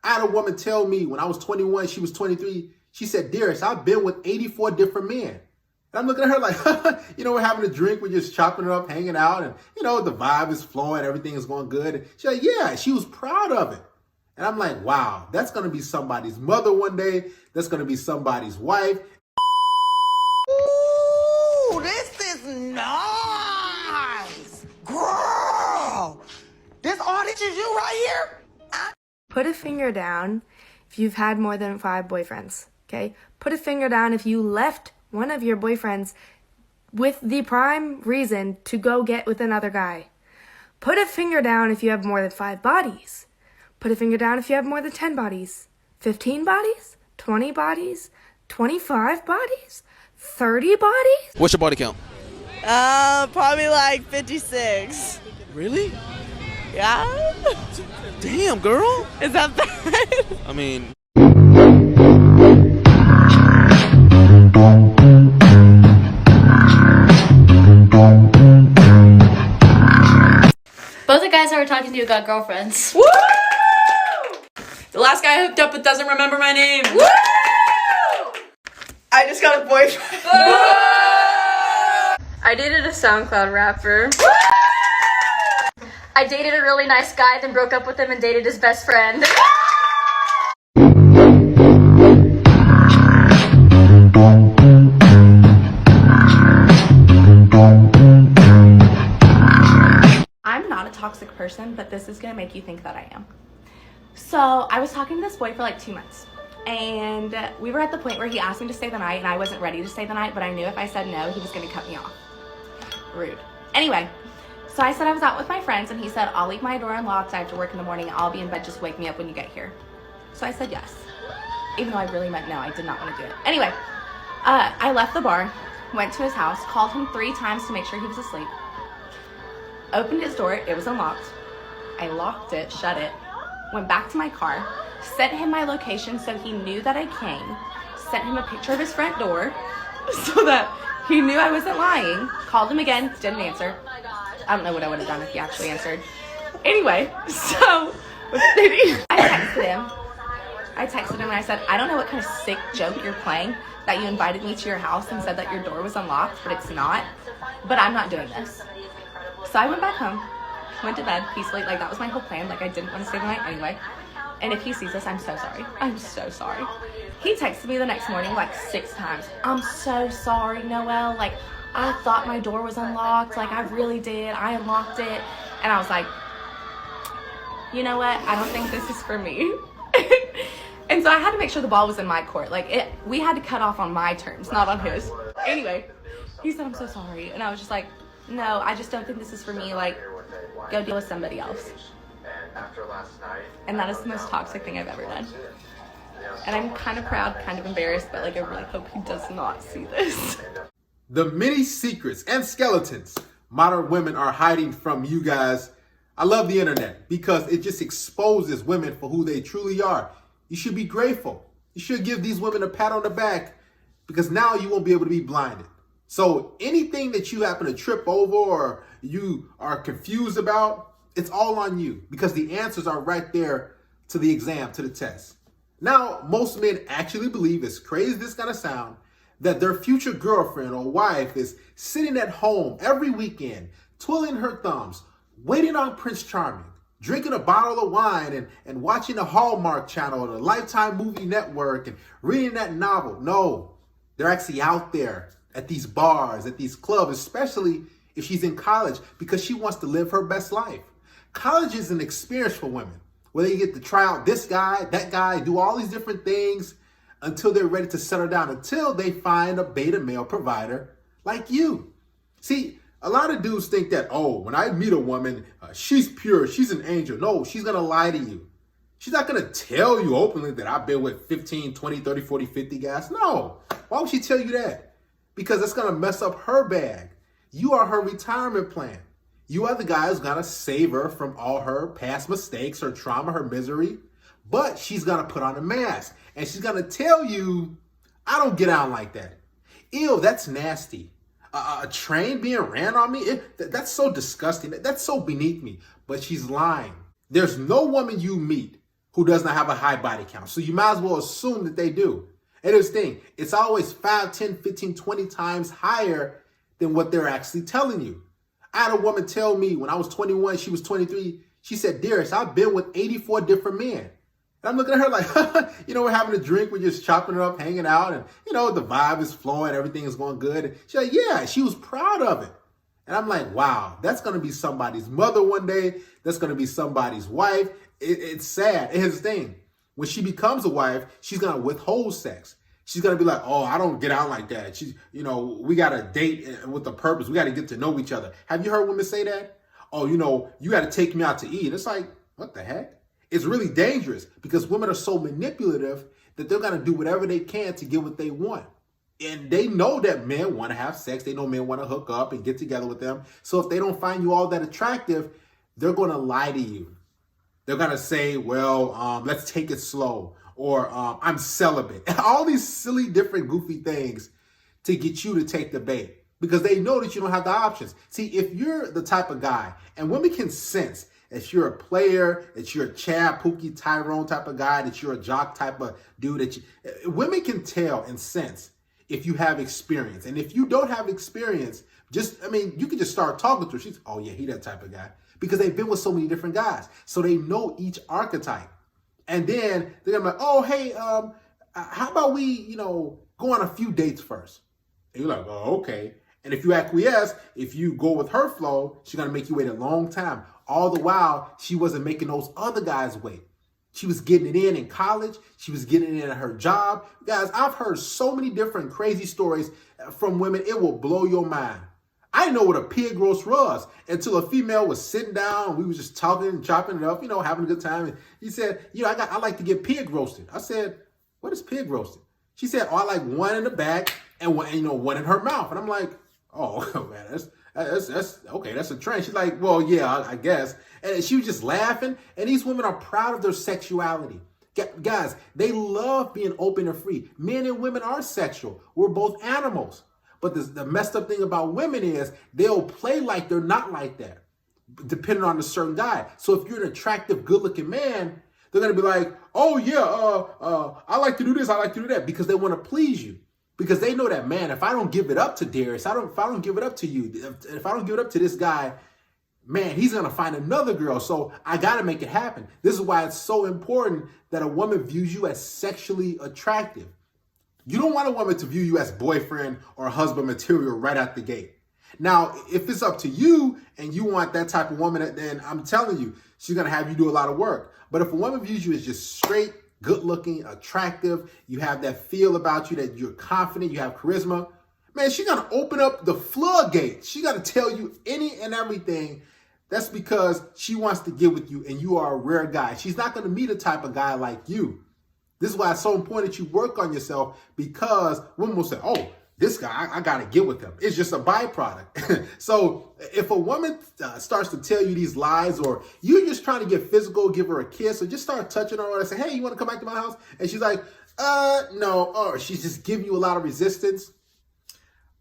I had a woman tell me when I was 21, she was 23, she said, Darius, I've been with 84 different men. And I'm looking at her like, we're having a drink, we're just chopping it up, hanging out, and, the vibe is flowing, everything is going good. And she's like, yeah, she was proud of it. And I'm like, wow, that's going to be somebody's mother one day. That's going to be somebody's wife. Ooh, this is nice. Girl, this all that you do right here? Put a finger down if you've had more than 5 boyfriends, okay? Put a finger down if you left one of your boyfriends with the prime reason to go get with another guy. Put a finger down if you have more than 5 bodies. Put a finger down if you have more than 10 bodies. 15 bodies? 20 bodies? 25 bodies? 30 bodies? What's your body count? Probably like 56. Really? Yeah? Damn, girl. Is that bad? I mean... Both the guys I were talking to got girlfriends. Woo! The last guy I hooked up with doesn't remember my name. Woo! I just got a boyfriend. I dated a SoundCloud rapper. I dated a really nice guy, then broke up with him and dated his best friend. I'm not a toxic person, but this is gonna make you think that I am. So I was talking to this boy for like 2 months, and we were at the point where he asked me to stay the night, and I wasn't ready to stay the night, but I knew if I said no, he was gonna cut me off. Rude. Anyway, so I said I was out with my friends, and he said, I'll leave my door unlocked, I have to work in the morning, I'll be in bed, just wake me up when you get here. So I said yes, even though I really meant no, I did not want to do it. Anyway, I left the bar, went to his house, called him 3 times to make sure he was asleep, opened his door, it was unlocked, I locked it, shut it, went back to my car, sent him my location so he knew that I came, sent him a picture of his front door so that he knew I wasn't lying, called him again, didn't answer. I don't know what I would have done if he actually answered. Anyway, so I texted him and I said, I don't know what kind of sick joke you're playing that you invited me to your house and said that your door was unlocked, but it's not, but I'm not doing this. So I went back home, went to bed peacefully, like that was my whole plan, like I didn't want to stay the night anyway. And if he sees this, I'm so sorry. I'm so sorry. He texted me the next morning like 6 times. I'm so sorry, Noelle. Like, I thought my door was unlocked. Like, I really did. I unlocked it. And I was like, you know what? I don't think this is for me. And so I had to make sure the ball was in my court. Like, we had to cut off on my terms, not on his. Anyway, he said, I'm so sorry. And I was just like, no, I just don't think this is for me. Like, go deal with somebody else. And that is the most toxic thing I've ever done. And I'm kind of proud, kind of embarrassed, but like I really hope he does not see this. The many secrets and skeletons modern women are hiding from you guys. I love the internet because it just exposes women for who they truly are. You should be grateful. You should give these women a pat on the back because now you won't be able to be blinded. So anything that you happen to trip over or you are confused about, it's all on you because the answers are right there to the exam, to the test. Now, most men actually believe, as crazy as this is going to sound, that their future girlfriend or wife is sitting at home every weekend, twiddling her thumbs, waiting on Prince Charming, drinking a bottle of wine and watching the Hallmark Channel or the Lifetime Movie Network and reading that novel. No, they're actually out there at these bars, at these clubs, especially if she's in college because she wants to live her best life. College is an experience for women where they get to try out this guy, that guy, do all these different things until they're ready to settle down, until they find a beta male provider like you. See, a lot of dudes think that, oh, when I meet a woman, she's pure, she's an angel. No, she's going to lie to you. She's not going to tell you openly that I've been with 15, 20, 30, 40, 50 guys. No. Why would she tell you that? Because it's going to mess up her bag. You are her retirement plan. You are the guy who's going to save her from all her past mistakes, her trauma, her misery. But she's going to put on a mask. And she's going to tell you, I don't get out like that. Ew, that's nasty. A train being ran on me? That's so disgusting. That's so beneath me. But she's lying. There's no woman you meet who does not have a high body count. So you might as well assume that they do. And here's the thing, it's always 5, 10, 15, 20 times higher than what they're actually telling you. I had a woman tell me when I was 21, she was 23, she said, Darius, I've been with 84 different men. And I'm looking at her like, we're having a drink, we're just chopping it up, hanging out, and, the vibe is flowing, everything is going good. And she's like, yeah, she was proud of it. And I'm like, wow, that's going to be somebody's mother one day. That's going to be somebody's wife. It's sad. And here's the thing. When she becomes a wife, she's going to withhold sex. She's going to be like, oh, I don't get out like that. We got to date with a purpose. We got to get to know each other. Have you heard women say that? Oh, you got to take me out to eat. It's like, what the heck? It's really dangerous because women are so manipulative that they're going to do whatever they can to get what they want. And they know that men want to have sex. They know men want to hook up and get together with them. So if they don't find you all that attractive, they're going to lie to you. They're going to say, well, let's take it slow, or I'm celibate. All these silly, different, goofy things to get you to take the bait because they know that you don't have the options. See, if you're the type of guy, and women can sense if you're a player, that you're a Chad, Pookie, Tyrone type of guy, that you're a jock type of dude, women can tell and sense if you have experience. And if you don't have experience, you can just start talking to her. She's, oh yeah, he that type of guy. Because they've been with so many different guys. So they know each archetype. And then they're gonna be like, oh, hey, how about we, go on a few dates first? And you're like, oh, okay. And if you acquiesce, if you go with her flow, she's gonna make you wait a long time. All the while, she wasn't making those other guys wait. She was getting it in college. She was getting it in at her job. Guys, I've heard so many different crazy stories from women. It will blow your mind. I didn't know what a pig roast was until a female was sitting down. We was just talking and chopping it up, having a good time. And he said, I like to get pig roasted. I said, what is pig roasted? She said, oh, I like one in the back and one in her mouth. And I'm like, oh man, that's okay. That's a trend. She's like, well, yeah, I guess. And she was just laughing. And these women are proud of their sexuality. Guys, they love being open and free. Men and women are sexual. We're both animals. But the messed up thing about women is they'll play like they're not like that, depending on a certain guy. So if you're an attractive, good-looking man, they're going to be like, oh, yeah, I like to do this, I like to do that, because they want to please you. Because they know that, man, if I don't give it up to Darius, if I don't give it up to you, if I don't give it up to this guy, man, he's going to find another girl. So I got to make it happen. This is why it's so important that a woman views you as sexually attractive. You don't want a woman to view you as boyfriend or husband material right out the gate. Now, if it's up to you and you want that type of woman, then I'm telling you, she's going to have you do a lot of work. But if a woman views you as just straight, good looking, attractive, you have that feel about you that you're confident, you have charisma, man, she's going to open up the floodgates. She's going to tell you any and everything. That's because she wants to get with you and you are a rare guy. She's not going to meet a type of guy like you. This is why it's so important that you work on yourself, because women will say, oh, this guy, I got to get with him. It's just a byproduct. So if a woman starts to tell you these lies, or you're just trying to get physical, give her a kiss, or just start touching her and say, hey, you want to come back to my house? And she's like, no, or she's just giving you a lot of resistance.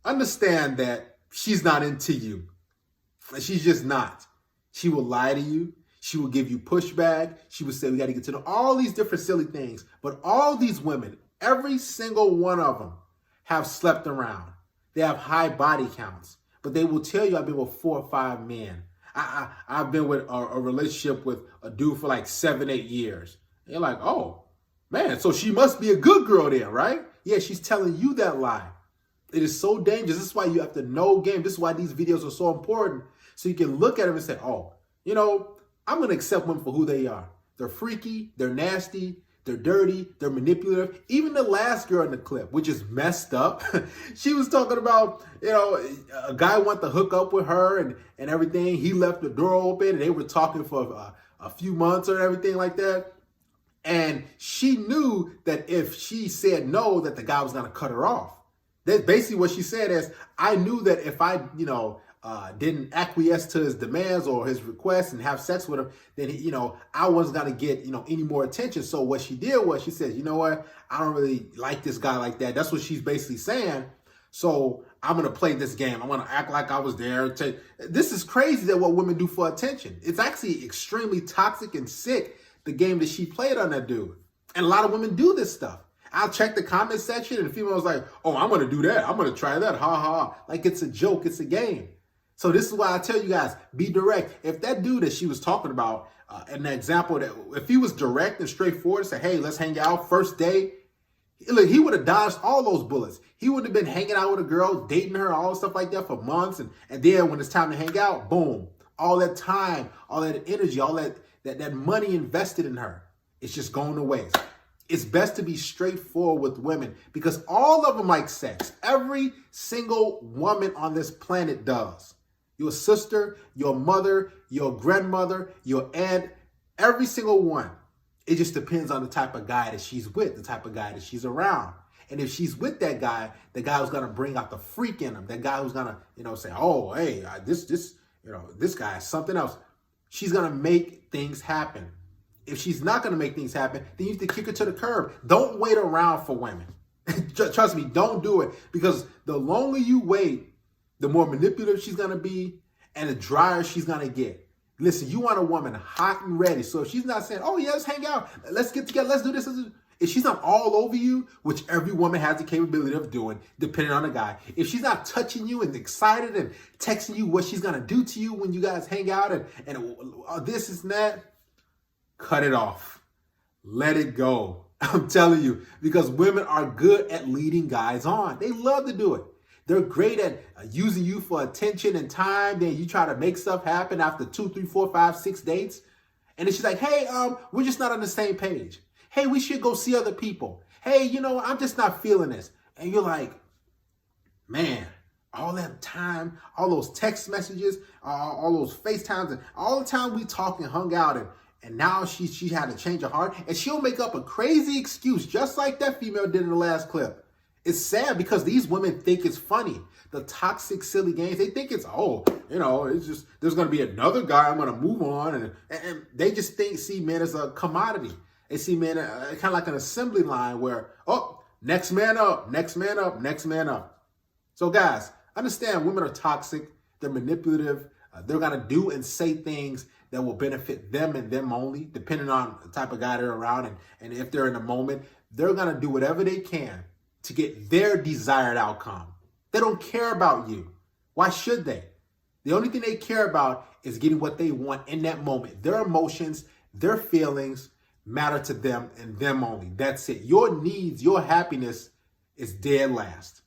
Understand that she's not into you. She's just not. She will lie to you. She will give you pushback. She will say, we got to get to know all these different silly things. But all these women, every single one of them have slept around. They have high body counts. But they will tell you, I've been with 4 or 5 men. I've been with a relationship with a dude for like 7, 8 years. And you're like, oh, man, so she must be a good girl then, right? Yeah, she's telling you that lie. It is so dangerous. This is why you have to know game. This is why these videos are so important. So you can look at them and say, oh, I'm going to accept women for who they are. They're freaky, they're nasty, they're dirty, they're manipulative. Even the last girl in the clip, which is messed up, she was talking about, a guy wanted to hook up with her and everything. He left the door open and they were talking for a few months or everything like that. And she knew that if she said no, that the guy was going to cut her off. That's basically what she said is, I knew that if I, didn't acquiesce to his demands or his requests and have sex with him, then, I wasn't going to get, any more attention. So what she did was she said, you know what? I don't really like this guy like that. That's what she's basically saying. So I'm going to play this game. I'm going to act like I was there. This is crazy that what women do for attention. It's actually extremely toxic and sick the game that she played on that dude. And a lot of women do this stuff. I'll check the comment section and the female was like, oh, I'm going to do that. I'm going to try that. Ha ha. Like it's a joke. It's a game. So this is why I tell you guys, be direct. If that dude that she was talking about, in the example, that if he was direct and straightforward and said, hey, let's hang out first day, look, he would have dodged all those bullets. He would have been hanging out with a girl, dating her, all stuff like that for months. And then when it's time to hang out, boom, all that time, all that energy, all that money invested in her, it's just going to waste. It's best to be straightforward with women because all of them like sex. Every single woman on this planet does. Your sister, your mother, your grandmother, your aunt, every single one. It just depends on the type of guy that she's with, the type of guy that she's around. And if she's with that guy, the guy who's going to bring out the freak in him, that guy who's going to, say, oh, hey, this guy is something else. She's going to make things happen. If she's not going to make things happen, then you have to kick her to the curb. Don't wait around for women. Trust me, don't do it. Because the longer you wait, the more manipulative she's going to be and the drier she's going to get. Listen, you want a woman hot and ready. So if she's not saying, oh, yeah, let's hang out. Let's get together. Let's do this. If she's not all over you, which every woman has the capability of doing, depending on the guy. If she's not touching you and excited and texting you what she's going to do to you when you guys hang out and this and that, cut it off. Let it go. I'm telling you, because women are good at leading guys on. They love to do it. They're great at using you for attention and time. Then you try to make stuff happen after 2, 3, 4, 5, 6 dates. And then she's like, hey, we're just not on the same page. Hey, we should go see other people. Hey, I'm just not feeling this. And you're like, man, all that time, all those text messages, all those FaceTimes, and all the time we talked and hung out, and now she had to change her heart, and she'll make up a crazy excuse, just like that female did in the last clip. It's sad because these women think it's funny. The toxic, silly games, they think it's, it's just, there's going to be another guy, I'm going to move on. And they just see men as a commodity. They see men kind of like an assembly line where, next man up, next man up, next man up. So guys, understand women are toxic. They're manipulative. They're going to do and say things that will benefit them and them only, depending on the type of guy they're around. And if they're in the moment, they're going to do whatever they can to get their desired outcome. They don't care about you. Why should they? The only thing they care about is getting what they want in that moment. Their emotions, their feelings matter to them and them only. That's it. Your needs, your happiness is dead last.